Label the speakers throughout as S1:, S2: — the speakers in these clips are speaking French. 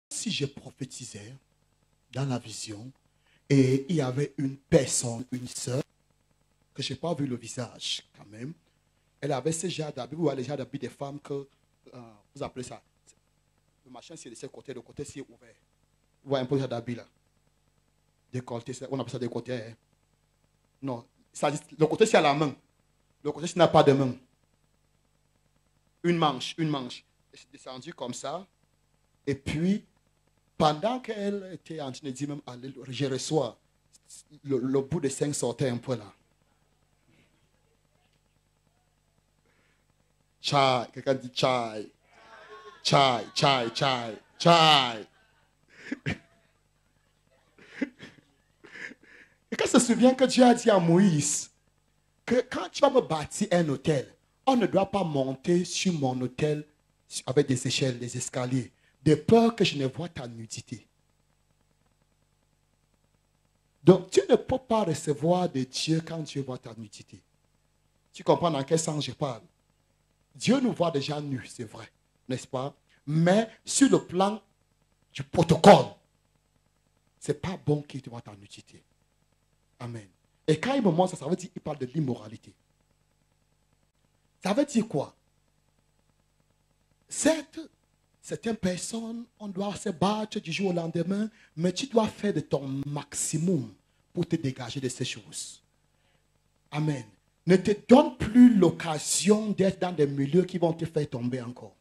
S1: Si je prophétisais dans la vision et il y avait une personne, une sœur, que je n'ai pas vu le visage quand même, elle avait ce genre d'habit, ou les genre d'habit des femmes que, vous appelez ça, le machin c'est de ce côté, le côté c'est ouvert. Vous voyez un peu ce genre d'habit là. Décolleté, on appelle ça décolleté. Hein? Non, ça, le côté c'est à la main. Le côté c'est n'a pas de main. Une manche. C'est descendu comme ça. Et puis, pendant qu'elle était en train de dire même, je reçois, le bout de 5 sortait un peu là. Chai, quelqu'un dit chai. Chai, chai, chai, chai. Et quand se souvient que Dieu a dit à Moïse que quand tu vas me bâtir un hôtel, on ne doit pas monter sur mon hôtel avec des échelles, des escaliers, de peur que je ne vois ta nudité. Donc, tu ne peux pas recevoir de Dieu quand Dieu voit ta nudité. Tu comprends dans quel sens je parle? Dieu nous voit déjà nus, c'est vrai, n'est-ce pas? Mais sur le plan du protocole, ce n'est pas bon qu'il te voit ta nudité. Amen. Et quand il me montre ça, ça veut dire qu'il parle de l'immoralité. Ça veut dire quoi? Certes, certaines personnes, on doit se battre du jour au lendemain, mais tu dois faire de ton maximum pour te dégager de ces choses. Amen. Ne te donne plus l'occasion d'être dans des milieux qui vont te faire tomber encore.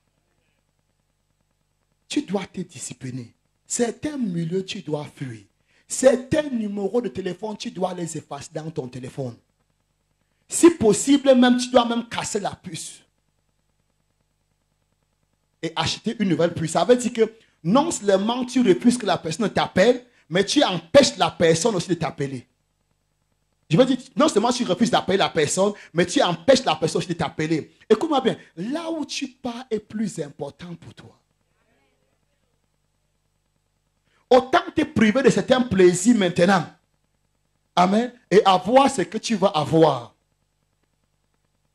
S1: Tu dois te discipliner. Certains milieux, tu dois fuir. Certains numéros de téléphone, tu dois les effacer dans ton téléphone. Si possible, même, tu dois même casser la puce. Et acheter une nouvelle puce. Ça veut dire que non seulement tu refuses que la personne t'appelle, mais tu empêches la personne aussi de t'appeler. Je veux dire, non seulement tu refuses d'appeler la personne, mais tu empêches la personne aussi de t'appeler. Écoute-moi bien, là où tu pars est plus important pour toi. Autant te priver de certains plaisirs maintenant. Amen. Et avoir ce que tu vas avoir.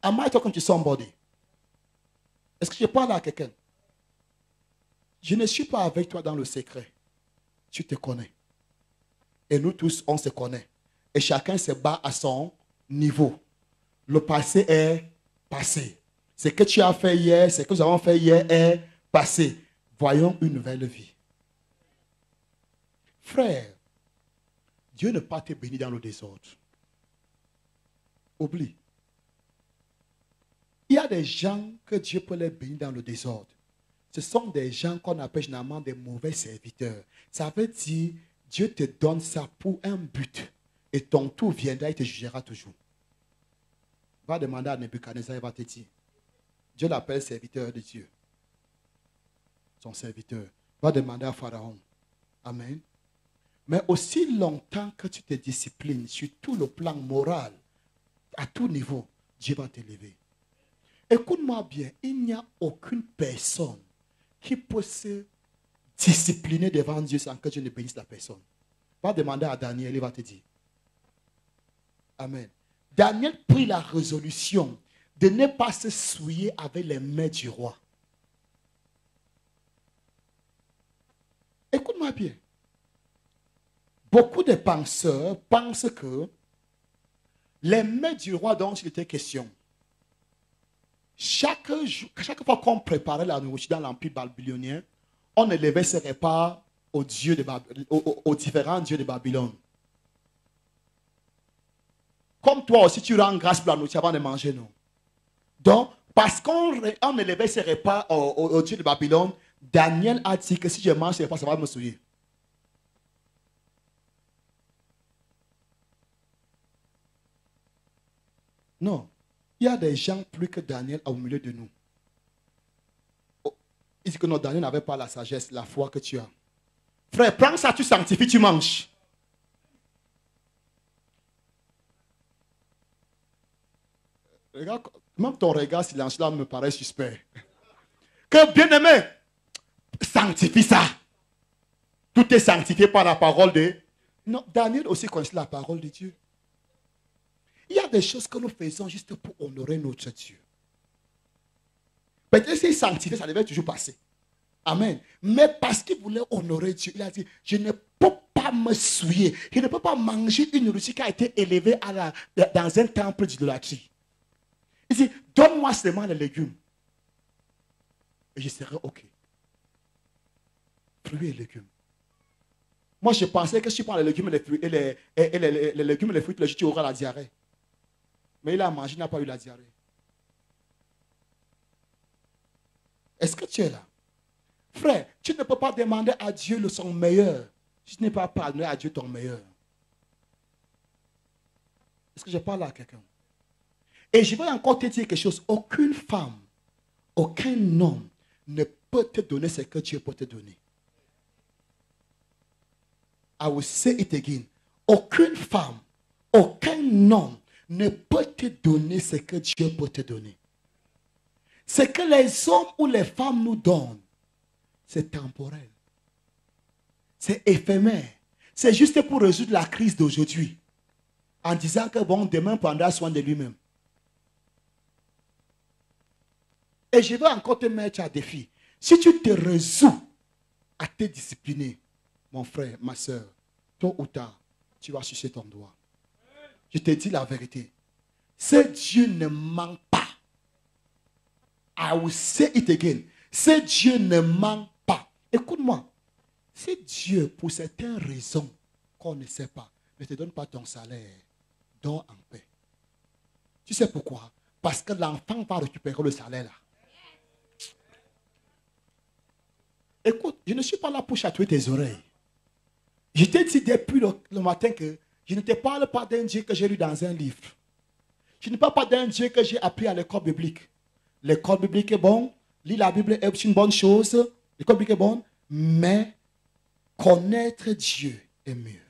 S1: Am I talking to somebody? Est-ce que je parle à quelqu'un? Je ne suis pas avec toi dans le secret. Tu te connais. Et nous tous, on se connaît. Et chacun se bat à son niveau. Le passé est passé. Ce que tu as fait hier, ce que nous avons fait hier est passé. Voyons une nouvelle vie. Frère, Dieu ne peut pas te bénir dans le désordre. Oublie. Il y a des gens que Dieu peut les bénir dans le désordre. Ce sont des gens qu'on appelle généralement des mauvais serviteurs. Ça veut dire, Dieu te donne ça pour un but. Et ton tour viendra, il te jugera toujours. Va demander à Nebuchadnezzar, il va te dire. Dieu l'appelle serviteur de Dieu. Son serviteur. Va demander à Pharaon. Amen. Mais aussi longtemps que tu te disciplines sur tout le plan moral, à tout niveau, Dieu va t'élever. Écoute-moi bien, il n'y a aucune personne qui peut se discipliner devant Dieu sans que Dieu ne bénisse la personne. Va demander à Daniel, il va te dire. Amen. Daniel prit la résolution de ne pas se souiller avec les mains du roi. Écoute-moi bien. Beaucoup de penseurs pensent que les mains du roi dont il était question, chaque fois qu'on préparait la nourriture dans l'empire babylonien, on élevait ses repas aux différents dieux de Babylone. Comme toi aussi, tu rends grâce pour la nourriture avant de manger, non? Donc, parce qu'on élevait ses repas aux dieux de Babylone, Daniel a dit que si je mange ces repas, ça va me souiller. Non. Il y a des gens plus que Daniel au milieu de nous. Il dit que non, Daniel n'avait pas la sagesse, la foi que tu as. Frère, prends ça, tu sanctifies, tu manges. Regarde, même ton regard silencieux là me paraît suspect. Que bien-aimé, sanctifie ça. Tout est sanctifié par la parole de... Non, Daniel aussi connaissait la parole de Dieu. Il y a des choses que nous faisons juste pour honorer notre Dieu. Peut-être si sanctifié, ça devait toujours passer. Amen. Mais parce qu'il voulait honorer Dieu, il a dit, je ne peux pas me souiller. Je ne peux pas manger une nourriture qui a été élevée dans un temple d'idolâtrie. Il dit, donne-moi seulement les légumes. Et je serai OK. Fruits et légumes. Moi, je pensais que si tu prends les légumes et les fruits, les légumes et les fruits, tu auras la diarrhée. Mais il a mangé, il n'a pas eu la diarrhée. Est-ce que tu es là? Frère, tu ne peux pas demander à Dieu son meilleur si tu n'es pas pardonné à Dieu ton meilleur. Est-ce que je parle à quelqu'un? Et je vais encore te dire quelque chose. Aucune femme, aucun homme ne peut te donner ce que Dieu peut te donner. I will say it again. Aucune femme, aucun homme ne peut te donner ce que Dieu peut te donner. Ce que les hommes ou les femmes nous donnent, c'est temporel. C'est éphémère. C'est juste pour résoudre la crise d'aujourd'hui. En disant que bon, demain prendra soin de lui-même. Et je vais encore te mettre à défi. Si tu te résous à te discipliner, mon frère, ma soeur, tôt ou tard, tu vas sucer ton doigt. Je te dis la vérité. Ce Dieu ne ment pas. I will say it again. Ce Dieu ne ment pas. Écoute-moi. Si Dieu, pour certaines raisons qu'on ne sait pas, ne te donne pas ton salaire, dors en paix. Tu sais pourquoi? Parce que l'enfant va récupérer le salaire là. Écoute, je ne suis pas là pour chatouiller tes oreilles. Je t'ai dit depuis le matin que je ne te parle pas d'un Dieu que j'ai lu dans un livre. Je ne parle pas d'un Dieu que j'ai appris à l'école biblique. L'école biblique est bonne, lire la Bible est une bonne chose, l'école biblique est bonne, mais connaître Dieu est mieux.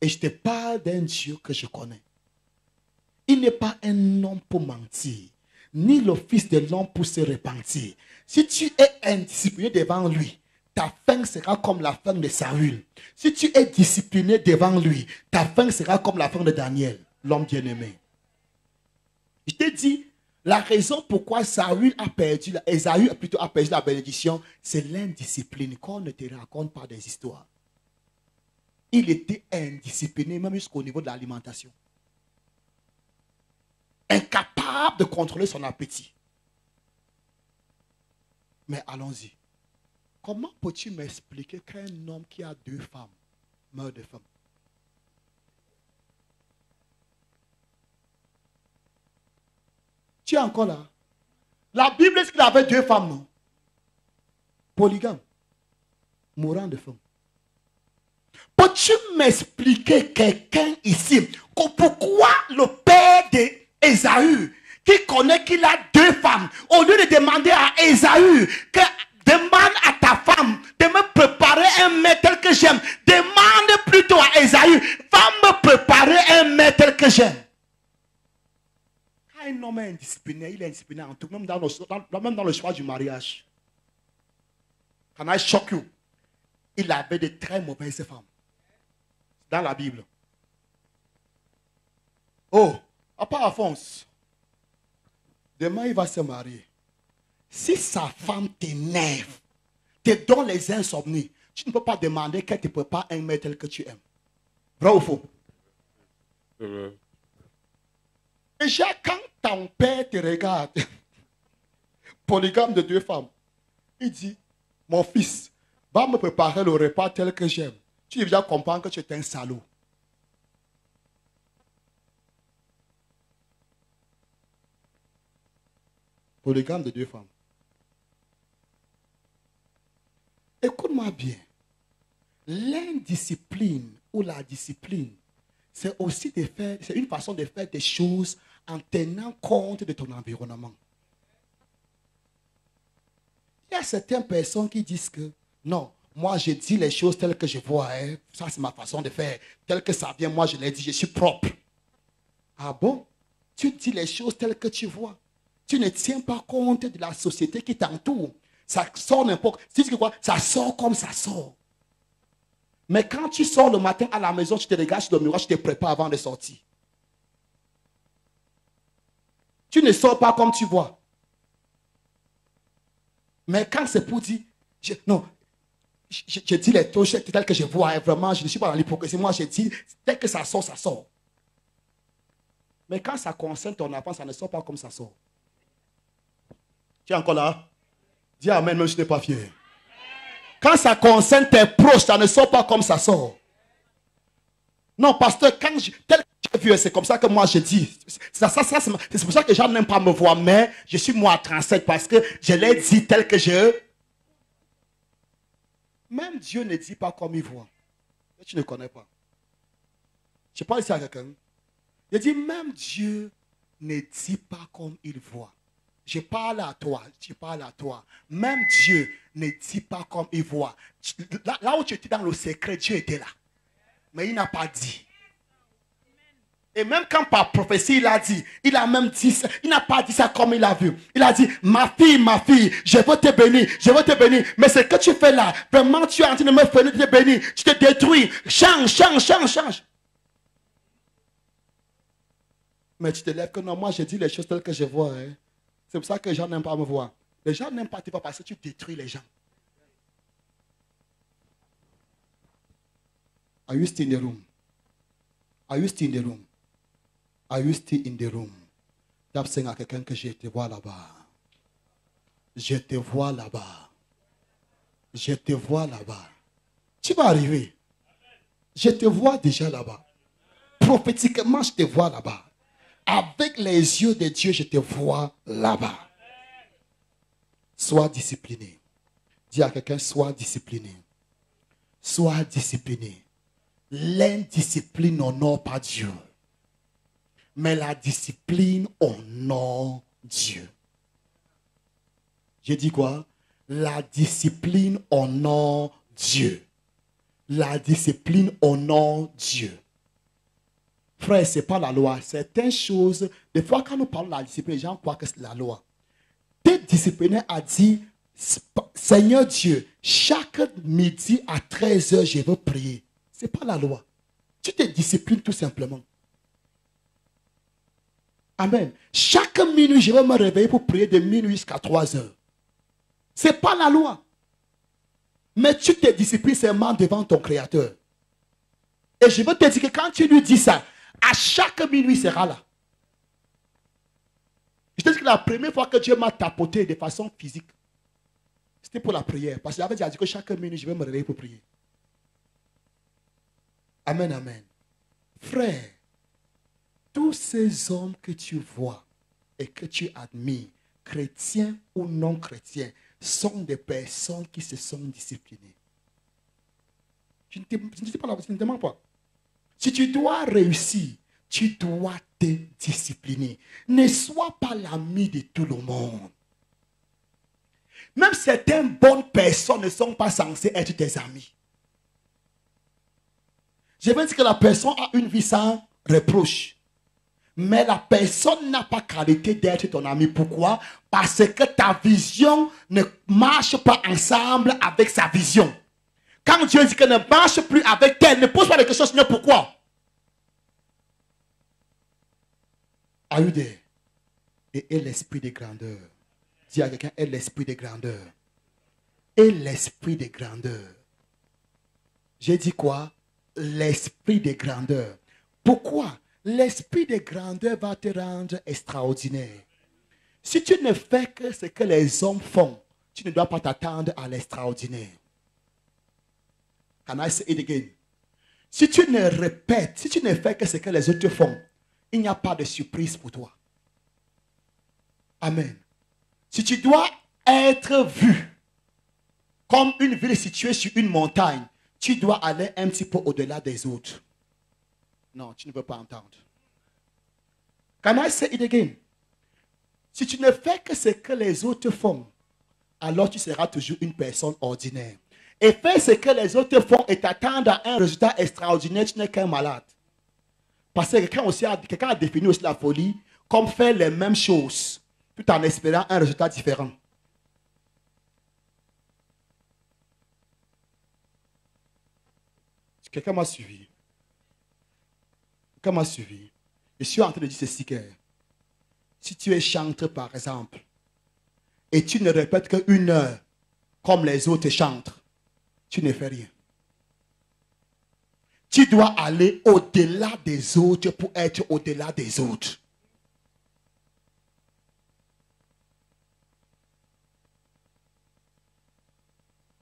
S1: Et je te parle d'un Dieu que je connais. Il n'est pas un homme pour mentir, ni le fils de l'homme pour se repentir. Si tu es indiscipliné devant lui, ta fin sera comme la fin de Saül. Si tu es discipliné devant lui, ta fin sera comme la fin de Daniel, l'homme bien-aimé. Je t'ai dit, la raison pourquoi Saül a perdu, Ésaü plutôt a perdu la bénédiction, c'est l'indiscipline. Qu'on ne te raconte pas des histoires. Il était indiscipliné, même jusqu'au niveau de l'alimentation. Incapable de contrôler son appétit. Mais allons-y. Comment peux-tu m'expliquer qu'un homme qui a 2 femmes meurt de faim? Tu es encore là? La Bible dit qu'il avait 2 femmes, non? Polygame. Mourant de faim. Peux-tu m'expliquer quelqu'un ici pourquoi le père d'Ésaü, qui connaît qu'il a 2 femmes, au lieu de demander à Ésaü que demande à ta femme de me préparer un mets tel que j'aime, demande plutôt à Ésaü, va me préparer un mets tel que j'aime. Quand un homme est indiscipliné, il est indiscipliné en tout, même dans le choix du mariage. Can I shock you? Il avait de très mauvaises femmes. Dans la Bible. Oh, à part Alphonse, demain il va se marier. Si sa femme t'énerve, te donne les insomnies, tu ne peux pas demander qu'elle te prépare un mets tel que tu aimes. Vrai ou faux? Déjà, quand ton père te regarde, polygame de 2 femmes, il dit, mon fils, va me préparer le repas tel que j'aime. Tu devrais comprendre que tu es un salaud. Polygame de 2 femmes. Écoute-moi bien. L'indiscipline ou la discipline, c'est aussi c'est une façon de faire des choses en tenant compte de ton environnement. Il y a certaines personnes qui disent que non, moi je dis les choses telles que je vois, hein. Ça c'est ma façon de faire, tel que ça vient, moi je l'ai dit, je suis propre. Ah bon? Tu dis les choses telles que tu vois. Tu ne tiens pas compte de la société qui t'entoure. Ça sort n'importe. Tu dis que quoi? Ça sort comme ça sort. Mais quand tu sors le matin à la maison, tu te regardes sur le miroir, tu te prépares avant de sortir. Tu ne sors pas comme tu vois. Mais quand c'est pour dire, Non, je dis les choses telles que je vois. Vraiment, je ne suis pas dans l'hypocrisie. Moi, je dis, dès que ça sort, ça sort. Mais quand ça concerne ton enfant, ça ne sort pas comme ça sort. Tu es encore là? Dis amen, même si tu n'es pas fier. Quand ça concerne tes proches, ça ne sort pas comme ça sort. Non, pasteur, tel que j'ai vu, c'est comme ça que moi je dis. C'est pour ça que les gens n'aiment pas me voir, mais je suis moi à 37 parce que je l'ai dit tel que je... Même Dieu ne dit pas comme il voit. Tu ne connais pas. Je parle ici à quelqu'un. Je dis, même Dieu ne dit pas comme il voit. Je parle à toi, je parle à toi. Même Dieu ne dit pas comme il voit. Là où tu étais dans le secret, Dieu était là. Mais il n'a pas dit. Et même quand par prophétie il a dit, il a même dit ça, il n'a pas dit ça comme il a vu. Il a dit, ma fille, je veux te bénir, je veux te bénir. Mais ce que tu fais là, vraiment tu es en train de me faire te bénir. Tu te détruis. Change. Mais tu te lèves que non, moi je dis les choses telles que je vois. Hein. C'est pour ça que les gens n'aiment pas me voir. Les gens n'aiment pas te voir parce que tu détruis les gens. Are you still in the room? Are you still in the room? Are you still in the room? D'après à quelqu'un que je te vois là-bas. Je te vois là-bas. Je te vois là-bas. Tu vas arriver. Je te vois déjà là-bas. Prophétiquement, je te vois là-bas. Avec les yeux de Dieu, je te vois là-bas. Sois discipliné. Dis à quelqu'un, sois discipliné. Sois discipliné. L'indiscipline n'honore pas Dieu. Mais la discipline honore Dieu. J'ai dit quoi? La discipline honore Dieu. La discipline honore Dieu. Frère, ce n'est pas la loi. Certaines choses, des fois quand nous parlons de la discipline, les gens croient que c'est la loi. T'es discipliné a dit, Seigneur Dieu, chaque midi à 13h, je veux prier. Ce n'est pas la loi. Tu te disciplines tout simplement. Amen. Chaque minuit, je vais me réveiller pour prier de minuit jusqu'à 3h. Ce n'est pas la loi. Mais tu te disciplines seulement devant ton Créateur. Et je veux te dire que quand tu lui dis ça, à chaque minuit, il sera là. Je te dis que la première fois que Dieu m'a tapoté de façon physique, c'était pour la prière. Parce qu'il avait dit que chaque minute, je vais me réveiller pour prier. Amen, amen. Frère, tous ces hommes que tu vois et que tu admires, chrétiens ou non chrétiens, sont des personnes qui se sont disciplinées. Je ne te demande pas. Si tu dois réussir, tu dois te discipliner. Ne sois pas l'ami de tout le monde. Même certaines bonnes personnes ne sont pas censées être tes amis. Je veux dire que la personne a une vie sans reproche. Mais la personne n'a pas qualité d'être ton ami. Pourquoi? Parce que ta vision ne marche pas ensemble avec sa vision. Quand Dieu dit qu'elle ne marche plus avec elle, ne pose pas la question, Seigneur, pourquoi? Are you there? Et l'esprit de grandeur. Dis à quelqu'un, et l'esprit de grandeur. Et l'esprit de grandeur. J'ai dit quoi? L'esprit de grandeur. Pourquoi? L'esprit de grandeur va te rendre extraordinaire. Si tu ne fais que ce que les hommes font, tu ne dois pas t'attendre à l'extraordinaire. Can I say it again? Si tu ne répètes, si tu ne fais que ce que les autres font, il n'y a pas de surprise pour toi. Amen. Si tu dois être vu comme une ville située sur une montagne, tu dois aller un petit peu au-delà des autres. Non, tu ne veux pas entendre. Can I say it again? Si tu ne fais que ce que les autres font, alors tu seras toujours une personne ordinaire. Et faire ce que les autres font et t'attendre à un résultat extraordinaire, tu n'es qu'un malade. Parce que quelqu'un a défini aussi la folie comme faire les mêmes choses, tout en espérant un résultat différent. Quelqu'un m'a suivi. Quelqu'un m'a suivi. Je suis en train de dire ceci que si tu es chanteur par exemple, et tu ne répètes qu'une heure, comme les autres chantent, tu ne fais rien. Tu dois aller au-delà des autres pour être au-delà des autres.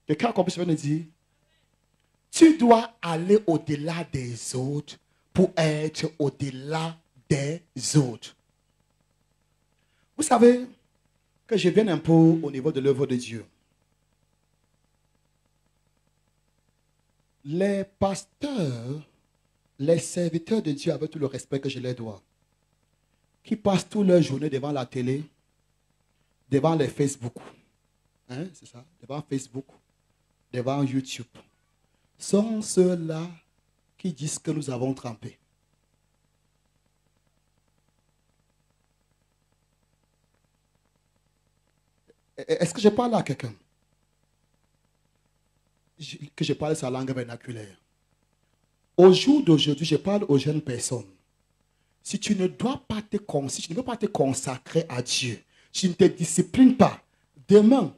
S1: Quelqu'un a compris ce que je viens de dire? Tu dois aller au-delà des autres pour être au-delà des autres. Vous savez que je viens un peu au niveau de l'œuvre de Dieu. Les pasteurs, les serviteurs de Dieu, avec tout le respect que je leur dois, qui passent toute leur journée devant la télé, devant les Facebook, hein, c'est ça, devant Facebook, devant YouTube, sont ceux-là qui disent que nous avons trempé. Est-ce que je parle à quelqu'un? Que je parle sa langue vernaculaire. Au jour d'aujourd'hui, je parle aux jeunes personnes. Si tu ne dois pas si tu ne veux pas te consacrer à Dieu, si tu ne te disciplines pas, demain,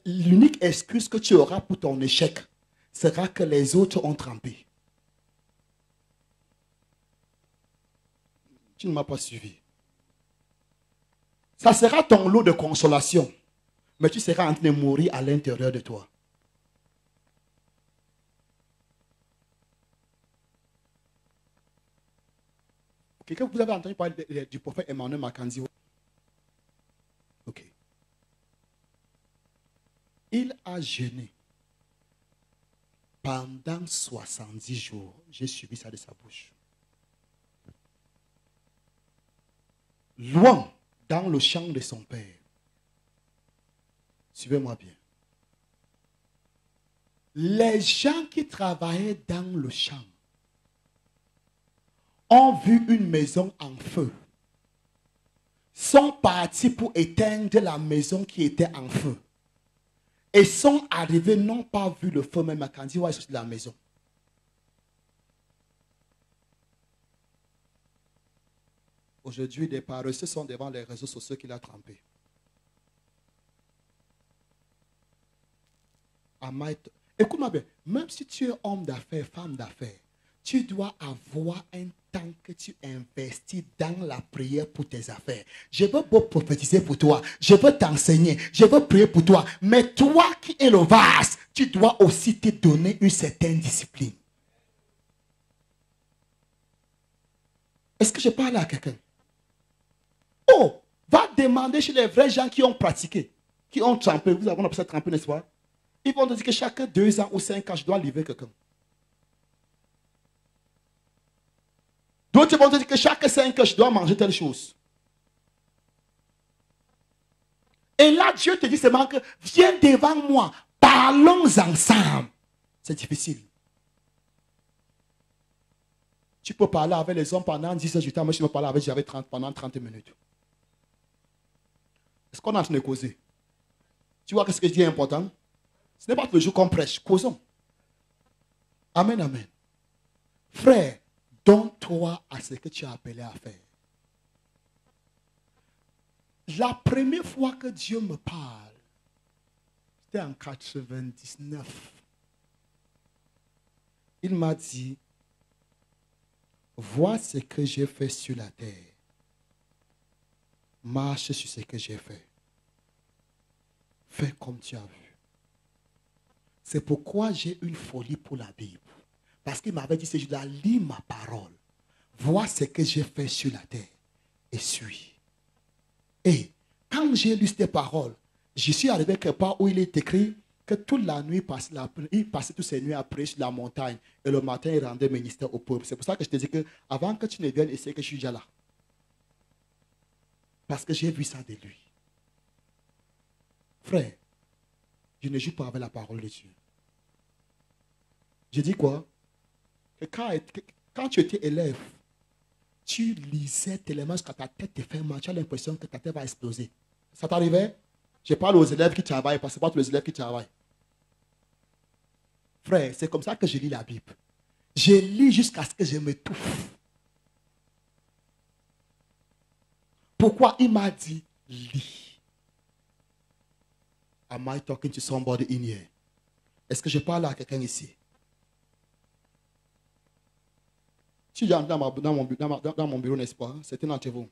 S1: l'unique excuse que tu auras pour ton échec sera que les autres ont trempé. Tu ne m'as pas suivi. Ça sera ton lot de consolation, mais tu seras en train de mourir à l'intérieur de toi. Quelqu'un, vous avez entendu parler du prophète Emmanuel Mackenzie? Ok. Il a jeûné pendant 70 jours. J'ai suivi ça de sa bouche. Loin, dans le champ de son père. Suivez-moi bien. Les gens qui travaillaient dans le champ ont vu une maison en feu, sont partis pour éteindre la maison qui était en feu. Et sont arrivés, n'ont pas vu le feu, mais Mackenzie va sortir de la maison. Aujourd'hui, des paresseux sont devant les réseaux sociaux qu'il a trempés. Écoute-moi bien, même si tu es homme d'affaires, femme d'affaires, tu dois avoir un temps que tu investis dans la prière pour tes affaires. Je veux pas prophétiser pour toi, je veux t'enseigner, je veux prier pour toi. Mais toi qui es le vase, tu dois aussi te donner une certaine discipline. Est-ce que je parle à quelqu'un? Oh, va demander chez les vrais gens qui ont pratiqué, qui ont trempé. Vous avez appris ça tremper, n'est-ce pas? Ils vont te dire que chaque 2 ans ou 5 ans, je dois livrer quelqu'un. D'autres vont te dire que chaque 5 ans, je dois manger telle chose. Et là, Dieu te dit seulement que viens devant moi, parlons ensemble. C'est difficile. Tu peux parler avec les hommes pendant 10 heures du temps, moi je peux parler avec Dieu pendant 30 minutes. Est-ce qu'on est en train de causer? Tu vois ce que je dis est important? Ce n'est pas tous les jours qu'on prêche, causons. Amen, amen. Frère, donne-toi à ce que tu as appelé à faire. La première fois que Dieu me parle, c'était en 99. Il m'a dit, vois ce que j'ai fait sur la terre. Marche sur ce que j'ai fait. Fais comme tu as vu. C'est pourquoi j'ai une folie pour la Bible. Parce qu'il m'avait dit, c'est je dois lire ma parole. Vois ce que j'ai fait sur la terre. Et suis. Et quand j'ai lu ces paroles, je suis arrivé quelque part où il est écrit que toute la nuit, il passait toutes ces nuits à prier sur la montagne. Et le matin, il rendait ministère au peuple. C'est pour ça que je te dis que avant que tu ne viennes essayer que je suis déjà là. Parce que j'ai vu ça de lui. Frère, je ne joue pas avec la parole de Dieu. Je dis quoi? Que quand tu étais élève, tu lisais tellement jusqu'à ta tête te fait mal. Tu as l'impression que ta tête va exploser. Ça t'arrivait? Je parle aux élèves qui travaillent, parce que ce n'est pas tous les élèves qui travaillent. Frère, c'est comme ça que je lis la Bible. Je lis jusqu'à ce que je m'étouffe. Pourquoi il m'a dit lis? Am I talking to somebody in here? Est-ce que je parle à quelqu'un ici? Si j'entre dans mon bureau, n'est-ce pas? Certains d'entre vous.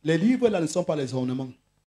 S1: Les livres là ne sont pas les ornements.